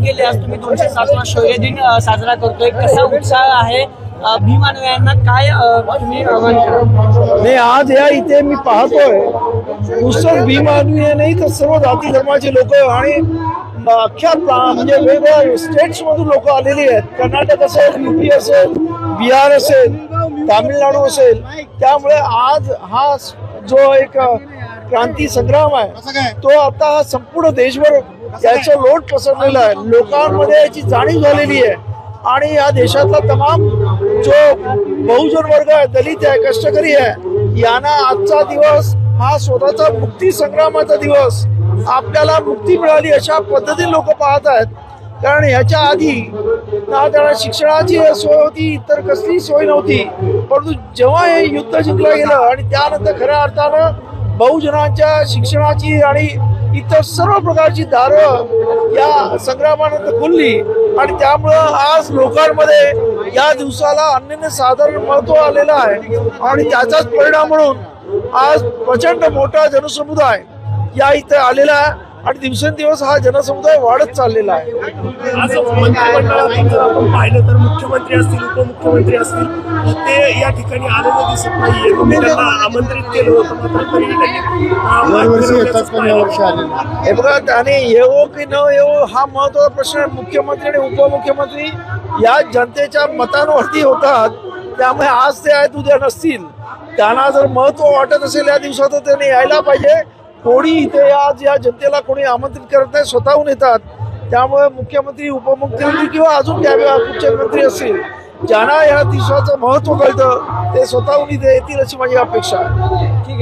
आयोजन केले। आज तुम्ही 207वा शौर्य दिन साजरा करतोय, कसा उत्साह आहे भीम अनुयायांना, काय तुम्ही आवाहन कराल? नाही, आज या इथे मी पाहतोय नुसतं भीम अनुयायी नाही तर सर्व जाती धर्माचे लोक आणि अख्ख्या म्हणजे वेगवेगळ्या स्टेट्स मधून लोक आलेली आहेत। कर्नाटक असेल, यूपी असेल, बिहार असेल, तामिळनाडू असेल। त्यामुळे आज हा जो एक क्रांती संग्राम आहे तो आता संपूर्ण देशभर याचा लोट पसरलेला आहे। लोकांमध्ये याची जाणीव झालेली आहे आणि या देशातला तमाम जो बहुजन वर्ग आहे, दलित आहे, कष्टकरी आहे, यांना आजचा दिवस हा स्वतःचा मुक्ती संग्रामाचा दिवस, आपल्याला मुक्ती मिळाली अशा पद्धतीने लोक पाहत आहेत। कारण ह्याच्या आधी ना त्यांना शिक्षणाची सोय होती, इतर कसली सोय नव्हती, परंतु जेव्हा हे युद्ध जिंकलं गेलं आणि त्यानंतर खऱ्या अर्थानं बहुजनांच्या शिक्षणाची आणि इतर सर्व प्रकारची दारं या संग्रामानंतर खुलली आणि त्यामुळं आज लोकांमध्ये या दिवसाला अनन्यसाधारण महत्व आलेलं आहे आणि त्याचाच परिणाम म्हणून आज प्रचंड मोठा जनसमुदाय या इथे आलेला आहे आणि दिवसेंदिवस हा जनसमुदाय वाढत चाललेला आहे। आज मंत्रिमंडळात जर आपण पाहिलं तर मुख्यमंत्री असतील, उपमुख्यमंत्री असतील, ते या ठिकाणी आलेले दिसत नाहीये। तुम्ही त्यांना आमंत्रित केलं होतं, हे बघा, त्याने येवो की न येवो हा महत्वाचा प्रश्न आहे। मुख्यमंत्री आणि उपमुख्यमंत्री या जनतेच्या मतांवरती होतात, त्यामुळे आज ते आहेत उद्या नसतील। त्यांना जर महत्व वाटत असेल या दिवसात तर त्यांनी यायला पाहिजे। कोणी इथे आज या जनतेला कोणी आमंत्रित करत नाही, स्वतःहून येतात। त्यामुळे मुख्यमंत्री, उपमुख्यमंत्री किंवा अजून कुठचे मंत्री असतील, ज्यांना या दिवसाचं महत्व कळतं ते स्वतःहून इथे येतील अशी माझी अपेक्षा आहे। ठीक आहे।